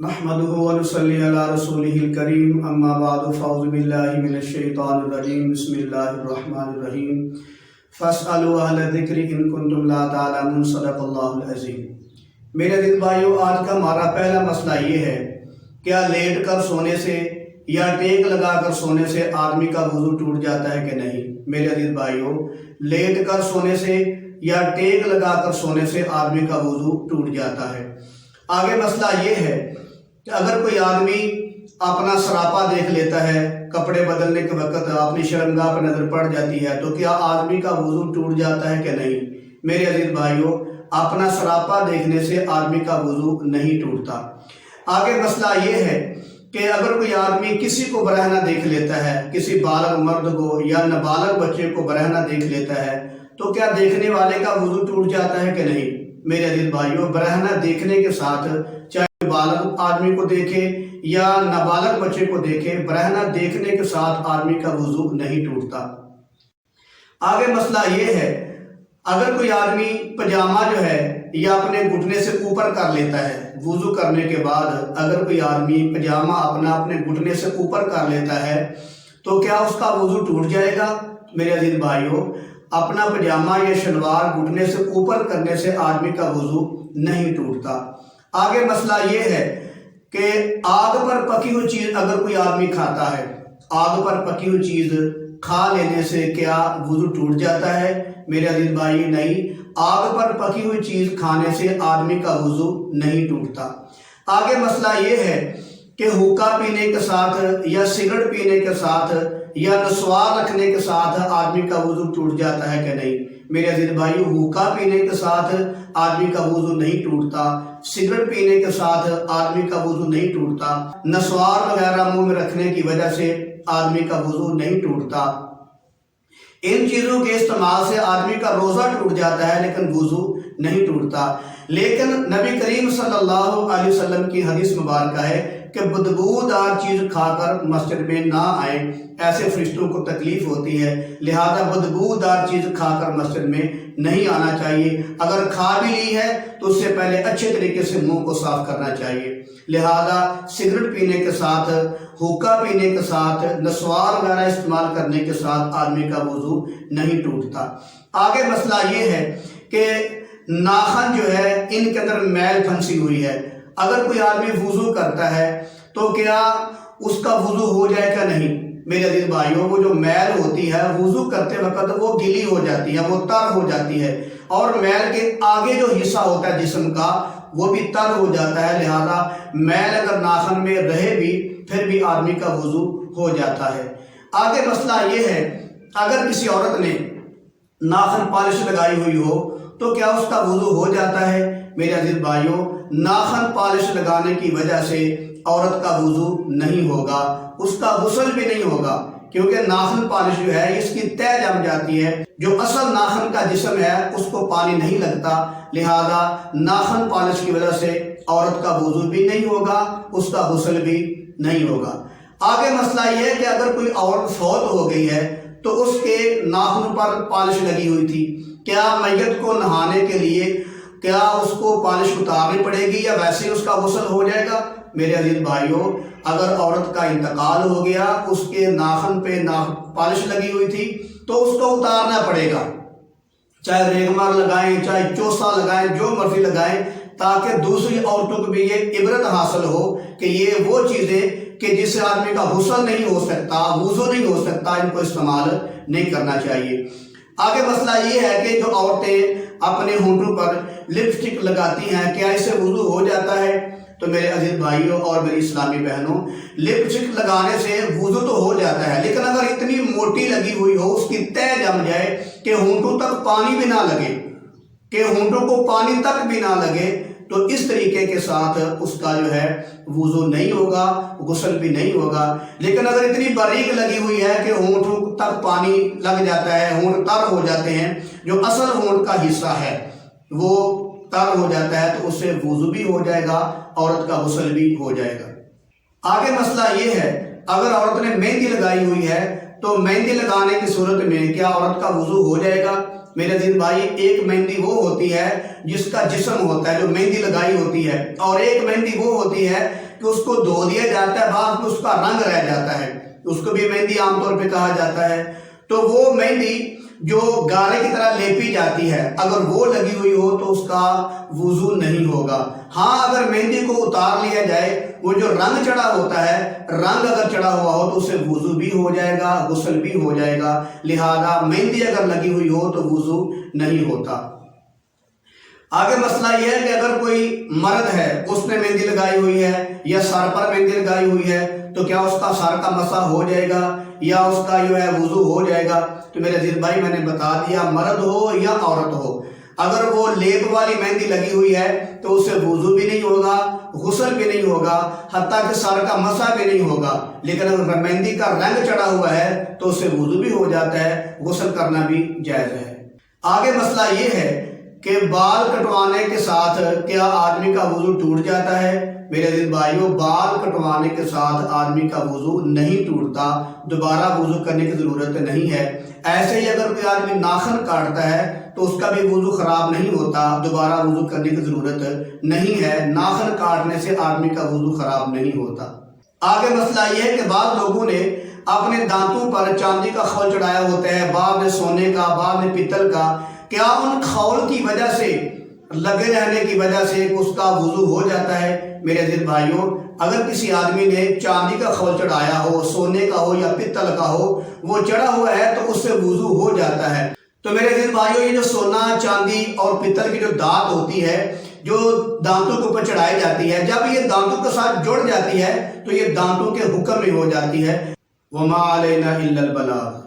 نحمده ونصلي على رسوله الكريم اما بعد فاعوذ بالله من الشیطان الرجیم بسم اللہ الرحمن الرحیم فاسألوا اہل الذکر ان کنتم لا تعلمون صدق اللہ العظیم۔ میرے عزیز بھائیو، آج کا ہمارا پہلا مسئلہ یہ ہے، کیا لیٹ کر سونے سے یا ٹیک لگا کر سونے سے آدمی کا وضو ٹوٹ جاتا ہے کہ نہیں؟ میرے عزیز بھائیو، لیٹ کر سونے سے یا ٹیک لگا کر سونے سے آدمی کا وضو ٹوٹ جاتا ہے۔ آگے مسئلہ یہ ہے کہ اگر کوئی آدمی اپنا سراپا دیکھ لیتا ہے، کپڑے بدلنے کے وقت اپنی شرمگاہ پر نظر پڑ جاتی ہے، تو کیا آدمی کا وضو ٹوٹ جاتا ہے کہ نہیں؟ میرے عزیز بھائیو، اپنا سراپا دیکھنے سے آدمی کا وضو نہیں ٹوٹتا۔ آگے مسئلہ یہ ہے کہ اگر کوئی آدمی کسی کو برہنہ دیکھ لیتا ہے، کسی بالغ مرد کو یا نابالغ بچے کو برہنہ دیکھ لیتا ہے، تو کیا دیکھنے والے کا وضو ٹوٹ جاتا ہے کہ نہیں؟ میرے عزیز بھائیو، برہنہ دیکھنے کے ساتھ چاہے بالغ آدمی کو دیکھے یا نابالغ بچے کو دیکھے، برہنہ دیکھنے کے ساتھ آدمی کا وضو نہیں ٹوٹتا۔ آگے مسئلہ یہ ہے، اگر کوئی آدمی پجامہ جو ہے یا اپنے گھٹنے سے اوپر کر لیتا ہے، وضو کرنے کے بعد اگر کوئی آدمی پجامہ اپنے گھٹنے سے اوپر کر لیتا ہے تو کیا اس کا وضو ٹوٹ جائے گا؟ میرے عزیز بھائیو، اپنا پجامہ یا شلوار گھٹنے سے اوپر کرنے سے آدمی کا وضو نہیں ٹوٹتا۔ آگے مسئلہ یہ ہے کہ آگ پر پکی ہوئی چیز اگر کوئی آدمی کھاتا ہے، آگ پر پکی ہوئی چیز کھا لینے سے کیا وضو ٹوٹ جاتا ہے؟ میرے عزیز بھائی، نہیں، آگ پر پکی ہوئی چیز کھانے سے آدمی کا وضو نہیں ٹوٹتا۔ آگے مسئلہ یہ ہے کہ حقہ پینے کے ساتھ یا سگریٹ پینے کے ساتھ یا نسوار رکھنے کے ساتھ آدمی کا وضو ٹوٹ جاتا ہے کہ نہیں؟ میرے عزیز بھائیو، حقہ پینے کے ساتھ آدمی کا وضو نہیں ٹوٹتا، سگریٹ پینے کے ساتھ آدمی کا وضو نہیں ٹوٹتا، نسوار وغیرہ منہ میں رکھنے کی وجہ سے آدمی کا وضو نہیں ٹوٹتا۔ ان چیزوں کے استعمال سے آدمی کا روزہ ٹوٹ جاتا ہے لیکن وضو نہیں ٹوٹتا۔ لیکن نبی کریم صلی اللہ علیہ وسلم کی حدیث مبارکہ ہے کہ بدبودار چیز کھا کر مسجد میں نہ آئیں، ایسے فرشتوں کو تکلیف ہوتی ہے، لہذا بدبودار چیز کھا کر مسجد میں نہیں آنا چاہیے۔ اگر کھا بھی لی ہے تو اس سے پہلے اچھے طریقے سے منہ کو صاف کرنا چاہیے۔ لہذا سگریٹ پینے کے ساتھ، حقہ پینے کے ساتھ، نسوار وغیرہ استعمال کرنے کے ساتھ آدمی کا وضو نہیں ٹوٹتا۔ آگے مسئلہ یہ ہے کہ ناخن جو ہے ان کے اندر میل پھنسی ہوئی ہے، اگر کوئی آدمی وضو کرتا ہے تو کیا اس کا وضو ہو جائے گا نہیں؟ میرے عزیز بھائیوں، وہ جو میل ہوتی ہے وضو کرتے وقت وہ گیلی ہو جاتی ہے، وہ تر ہو جاتی ہے، اور میل کے آگے جو حصہ ہوتا ہے جسم کا وہ بھی تر ہو جاتا ہے، لہذا میل اگر ناخن میں رہے بھی پھر بھی آدمی کا وضو ہو جاتا ہے۔ آگے مسئلہ یہ ہے، اگر کسی عورت نے ناخن پالش لگائی ہوئی ہو تو کیا اس کا وضو ہو جاتا ہے؟ میرے عزیز بھائیوں، ناخن پالش لگانے کی وجہ سے عورت کا وضو نہیں ہوگا، اس کا غسل بھی نہیں ہوگا، کیونکہ ناخن پالش جو ہے اس کی تہ جم جاتی ہے، جو اصل ناخن کا جسم ہے اس کو پانی نہیں لگتا، لہذا ناخن پالش کی وجہ سے عورت کا وضو بھی نہیں ہوگا، اس کا غسل بھی نہیں ہوگا۔ آگے مسئلہ یہ ہے کہ اگر کوئی عورت فوت ہو گئی ہے تو اس کے ناخن پر پالش لگی ہوئی تھی، کیا میت کو نہانے کے لیے کیا اس کو پالش اتارنی پڑے گی یا ویسے اس کا غسل ہو جائے گا؟ میرے عزیز بھائیوں، اگر عورت کا انتقال ہو گیا، اس کے ناخن پہ پالش لگی ہوئی تھی تو اس کو اتارنا پڑے گا، چاہے ریگمار لگائیں، چاہے چوسا لگائیں، جو مرضی لگائیں، تاکہ دوسری عورتوں کو بھی یہ عبرت حاصل ہو کہ یہ وہ چیزیں کہ جس سے آدمی کا غسل نہیں ہو سکتا، وضو نہیں ہو سکتا، ان کو استعمال نہیں کرنا چاہیے۔ آگے مسئلہ یہ ہے کہ جو عورتیں اپنے ہونٹوں پر لپسٹک لگاتی ہیں، کیا اسے وضو ہو جاتا ہے؟ تو میرے عزیز بھائیوں اور میری اسلامی بہنوں، لپسٹک لگانے سے وضو تو ہو جاتا ہے، لیکن اگر اتنی موٹی لگی ہوئی ہو، اس کی تہ جم جائے کہ ہونٹوں تک پانی بھی نہ لگے، کہ ہونٹوں کو پانی تک بھی نہ لگے، تو اس طریقے کے ساتھ اس کا جو ہے وضو نہیں ہوگا، غسل بھی نہیں ہوگا۔ لیکن اگر اتنی باریک لگی ہوئی ہے کہ ہونٹوں تک پانی لگ جاتا ہے، ہونٹ تر ہو جاتے ہیں، جو اصل ہونٹ کا حصہ ہے وہ تر ہو جاتا ہے، تو اس سے وضو بھی ہو جائے گا، عورت کا غسل بھی ہو جائے گا۔ آگے مسئلہ یہ ہے، اگر عورت نے مہندی لگائی ہوئی ہے تو مہندی لگانے کی صورت میں کیا عورت کا وضو ہو جائے گا؟ میرے عزیز بھائی ایک مہندی وہ ہوتی ہے جس کا جسم ہوتا ہے جو مہندی لگائی ہوتی ہے، اور ایک مہندی وہ ہوتی ہے کہ اس کو دھو دیا جاتا ہے، بعد میں اس کا رنگ رہ جاتا ہے، اس کو بھی مہندی عام طور پہ کہا جاتا ہے۔ تو وہ مہندی جو گارے کی طرح لیپی جاتی ہے، اگر وہ لگی ہوئی ہو تو اس کا وضو نہیں ہوگا۔ ہاں اگر مہندی کو اتار لیا جائے، وہ جو رنگ چڑھا ہوتا ہے، رنگ اگر چڑھا ہوا ہو تو اسے وضو بھی ہو جائے گا، غسل بھی ہو جائے گا، لہذا مہندی اگر لگی ہوئی ہو تو وضو نہیں ہوتا۔ آگے مسئلہ یہ ہے کہ اگر کوئی مرد ہے، اس نے مہندی لگائی ہوئی ہے یا سر پر مہندی لگائی ہوئی ہے، تو کیا اس کا سر کا مسح ہو جائے گا یا اس کا جو ہے وضو ہو جائے گا؟ تو میرے عزیز بھائی میں نے بتا دیا، مرد ہو یا عورت ہو، اگر وہ لیپ والی مہندی لگی ہوئی ہے تو اسے وضو بھی نہیں ہوگا، غسل بھی نہیں ہوگا، حتیٰ کہ سر کا مسح بھی نہیں ہوگا۔ لیکن اگر مہندی کا رنگ چڑھا ہوا ہے تو اسے وضو بھی ہو جاتا ہے، غسل کرنا بھی جائز ہے۔ آگے مسئلہ یہ ہے کہ بال کٹوانے کے ساتھ کیا آدمی کا وضو ٹوٹ جاتا ہے؟ میرے عزیز بھائیوں، بال کٹوانے کے ساتھ آدمی کا وضو نہیں ٹوٹتا، دوبارہ وضو کرنے کی ضرورت نہیں ہے۔ ایسے ہی اگر کوئی آدمی ناخن کاٹتا ہے تو اس کا بھی وضو خراب نہیں ہوتا، دوبارہ وضو کرنے کی ضرورت نہیں ہے، ناخن کاٹنے سے آدمی کا وضو خراب نہیں ہوتا۔ آگے مسئلہ یہ ہے کہ بعض لوگوں نے اپنے دانتوں پر چاندی کا خول چڑھایا ہوتا ہے، بعض نے سونے کا، بعض نے پیتل کا۔ کیا ان خول کی وجہ سے، لگے رہنے کی وجہ سے اس کا وضو ہو جاتا ہے؟ میرے عزیز بھائیوں، اگر کسی آدمی نے چاندی کا خول چڑھایا ہو، سونے کا ہو یا پیتل کا ہو، وہ چڑھا ہوا ہے تو اس سے وضو ہو جاتا ہے۔ تو میرے عزیز بھائیوں، یہ جو سونا، چاندی اور پیتل کی جو دھات ہوتی ہے، جو دانتوں کے اوپر چڑھائی جاتی ہے، جب یہ دانتوں کے ساتھ جڑ جاتی ہے تو یہ دانتوں کے حکم میں ہو جاتی ہے۔ وَمَا عَلَيْنَا إِلَّا الْبَلَاغُ۔